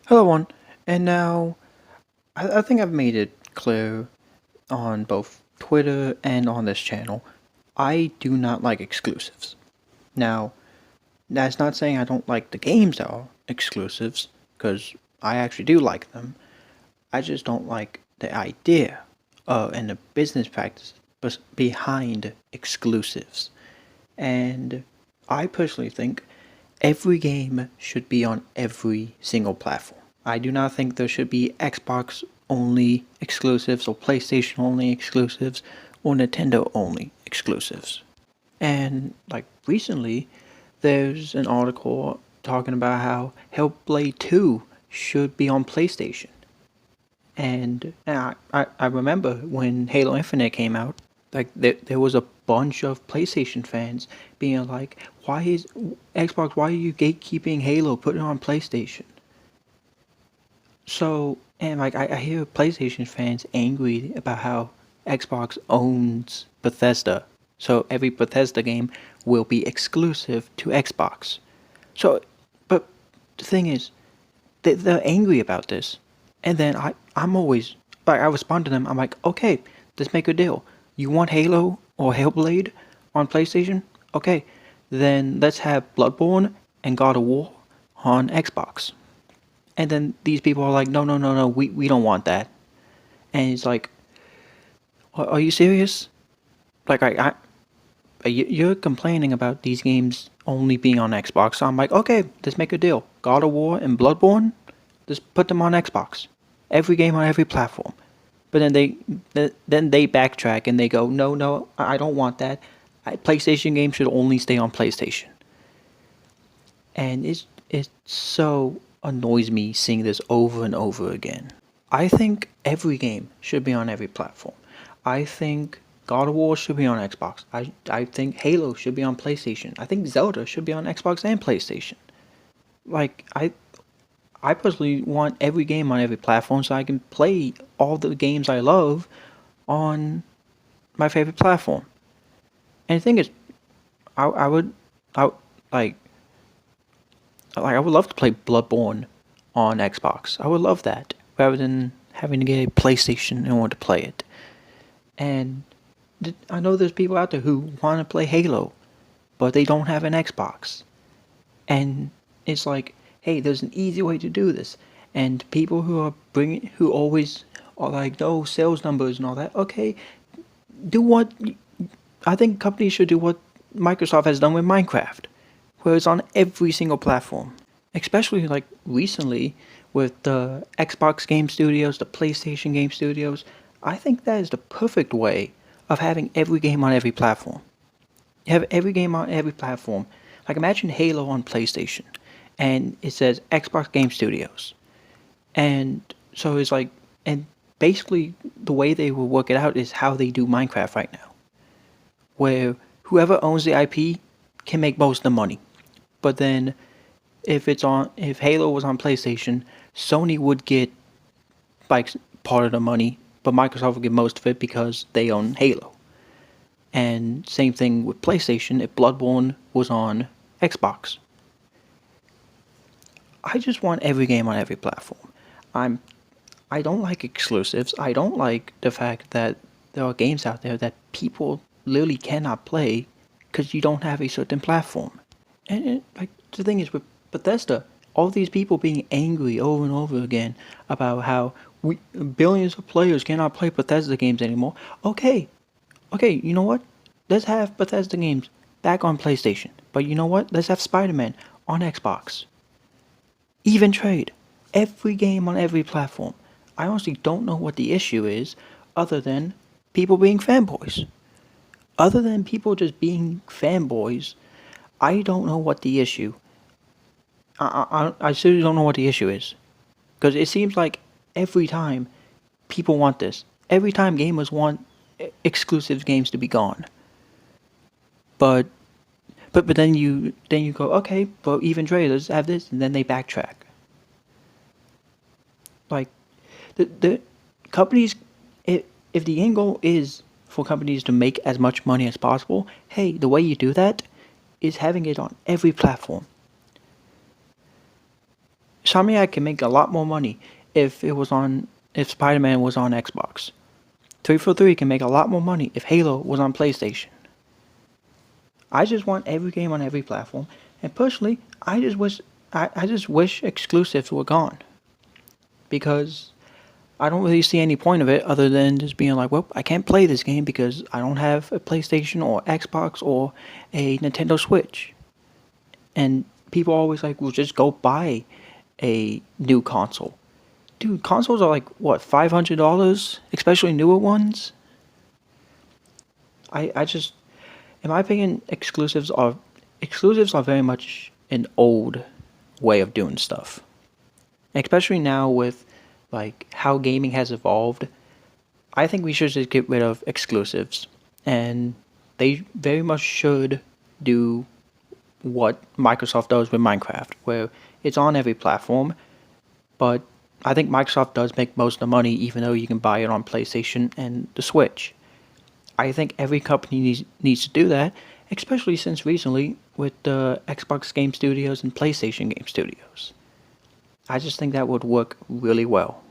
Hello, one. And now, I think I've made it clear on both Twitter and on this channel. I do not like exclusives. Now, that's not saying I don't like the games that are exclusives, because I actually do like them. I just don't like the idea and the business practice behind exclusives. And I personally think every game should be on every single platform. I do not think there should be Xbox only exclusives or PlayStation only exclusives or Nintendo only exclusives. And like recently, there's an article talking about how Hellblade 2 should be on PlayStation. And I remember when Halo Infinite came out, like there was a bunch of PlayStation fans being like, "Why is Xbox? Why are you gatekeeping Halo? Put it on PlayStation." So and like I hear PlayStation fans angry about how Xbox owns Bethesda, so every Bethesda game will be exclusive to Xbox. So, but the thing is, they're angry about this. And then I'm always, like, I respond to them. I'm like, okay, let's make a deal. You want Halo or Hellblade on PlayStation? Okay, then let's have Bloodborne and God of War on Xbox. And then these people are like, no, no, no, no, we don't want that. And it's like, are you serious? Like, you're complaining about these games only being on Xbox. So I'm like, okay, let's make a deal. God of War and Bloodborne, just put them on Xbox. Every game on every platform. But then they backtrack and they go, no, no, I don't want that. PlayStation games should only stay on PlayStation. And it so annoys me seeing this over and over again. I think every game should be on every platform. I think God of War should be on Xbox. I think Halo should be on PlayStation. I think Zelda should be on Xbox and PlayStation. Like I personally want every game on every platform so I can play all the games I love on my favorite platform. And the thing is, I would, I like, I would love to play Bloodborne on Xbox. I would love that rather than having to get a PlayStation in order to play it. And I know there's people out there who want to play Halo, but they don't have an Xbox. And it's like, hey, there's an easy way to do this. And people who always are like, no, sales numbers and all that. Okay, do what, I think companies should do what Microsoft has done with Minecraft, where it's on every single platform. Especially like recently with the Xbox Game Studios, the PlayStation Game Studios. I think that is the perfect way of having every game on every platform. You have every game on every platform. Like imagine Halo on PlayStation, and it says Xbox Game Studios, and so it's like, and basically the way they will work it out is how they do Minecraft right now, where whoever owns the IP can make most of the money, but then if Halo was on PlayStation, Sony would get like part of the money, but Microsoft would get most of it because they own Halo. And same thing with PlayStation if Bloodborne was on Xbox. I just want every game on every platform. I'm I don't like exclusives. I don't like the fact that there are games out there that people literally cannot play because you don't have a certain platform. And like the thing is with Bethesda, all these people being angry over and over again about how billions of players cannot play Bethesda games anymore. Okay, okay, you know what? Let's have Bethesda games back on PlayStation. But you know what? Let's have Spider-Man on Xbox. Even trade. Every game on every platform. I honestly don't know what the issue is other than people being fanboys. Other than people just being fanboys, I don't know what the issue. I seriously don't know what the issue is. Because it seems like every time people want this. Every time gamers want exclusive games to be gone. But but then you go, okay, but even trailers have this, and then they backtrack. Like the companies, if the end goal is for companies to make as much money as possible, hey, the way you do that is having it on every platform. Insomniac can make a lot more money if Spider-Man was on Xbox. 343 can make a lot more money if Halo was on PlayStation. I just want every game on every platform, and personally, I just wish exclusives were gone, because I don't really see any point of it other than just being like, well, I can't play this game because I don't have a PlayStation or Xbox or a Nintendo Switch. And people are always like, well, just go buy a new console. Dude, consoles are like, what, $500? Especially newer ones? I just, in my opinion, exclusives are very much an old way of doing stuff. Especially now with like how gaming has evolved, I think we should just get rid of exclusives, and they very much should do what Microsoft does with Minecraft, where it's on every platform. But I think Microsoft does make most of the money, even though you can buy it on PlayStation and the Switch. I think every company needs to do that, especially since recently with the Xbox Game Studios and PlayStation Game Studios. I just think that would work really well.